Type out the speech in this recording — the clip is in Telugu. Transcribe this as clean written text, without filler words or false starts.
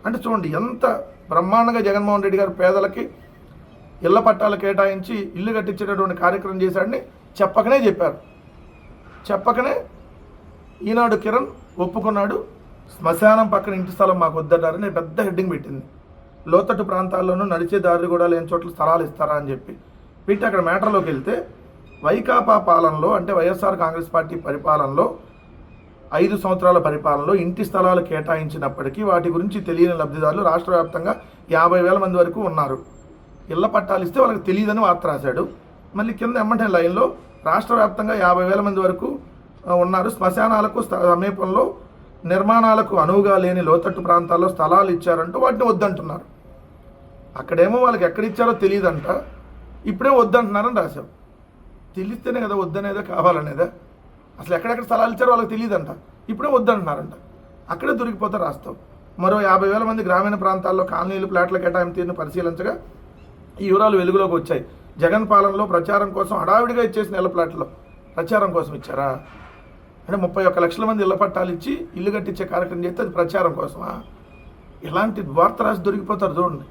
అంటే చూడండి ఎంత బ్రహ్మాండంగా జగన్మోహన్ రెడ్డి గారు పేదలకి ఇళ్ల పట్టాలు కేటాయించి ఇల్లు కట్టించేటటువంటి కార్యక్రమం చేశాడని చెప్పకనే ఈనాడు కిరణ్ ఒప్పుకున్నాడు. శ్మశానం పక్కన ఇంటి స్థలం మాకు వద్దన్నారని పెద్ద హెడ్డింగ్ పెట్టింది. లోతట్టు ప్రాంతాల్లోనూ నడిచే దారి కూడా లేని చోట్ల స్థలాలు ఇస్తారా అని చెప్పి పెట్టి అక్కడ మ్యాటర్లోకి వెళ్తే వైకాపా పాలనలో అంటే వైఎస్ఆర్ కాంగ్రెస్ పార్టీ పరిపాలనలో 5 సంవత్సరాల పరిపాలనలో ఇంటి స్థలాలు కేటాయించినప్పటికీ వాటి గురించి తెలియని లబ్ధిదారులు రాష్ట్ర వ్యాప్తంగా 50,000 మంది వరకు ఉన్నారు. ఇళ్ల పట్టాలు ఇస్తే వాళ్ళకి తెలియదని వార్త రాశాడు. మళ్ళీ కింద ఎమ్మటే లైన్లో రాష్ట్ర వ్యాప్తంగా 50,000 మంది వరకు ఉన్నారు. శ్మశానాలకు సమీపంలో నిర్మాణాలకు అనువుగా లేని లోతట్టు ప్రాంతాల్లో స్థలాలు ఇచ్చారంటూ వాటిని వద్దంటున్నారు. అక్కడేమో వాళ్ళకి ఎక్కడిచ్చారో తెలియదంట, ఇప్పుడే వద్దంటున్నారని రాశాం. తెలిస్తేనే కదా వద్దనేదా కావాలనేదా? అసలు ఎక్కడెక్కడ స్థలాలు ఇచ్చారో వాళ్ళకి తెలియదంట, ఇప్పుడే వద్దంటున్నారంట. అక్కడే దొరికిపోతే రాస్తాం. మరో 50,000 మంది గ్రామీణ ప్రాంతాల్లో కాలనీలు ప్లాట్ల కేటాయింపును పరిశీలించగా ఈ వివరాలు వెలుగులోకి వచ్చాయి. జగన్ పాలనలో ప్రచారం కోసం హడావిడిగా ఇచ్చేసిన ఇళ్ల ప్లాట్లో ప్రచారం కోసం ఇచ్చారా? అంటే 31 లక్షల మంది ఇళ్ల పట్టాలు ఇచ్చి ఇల్లు కట్టించే కార్యక్రమం చేస్తే అది ప్రచారం కోసమా? ఇలాంటి వార్త రాసి దొరికిపోతారు చూడండి.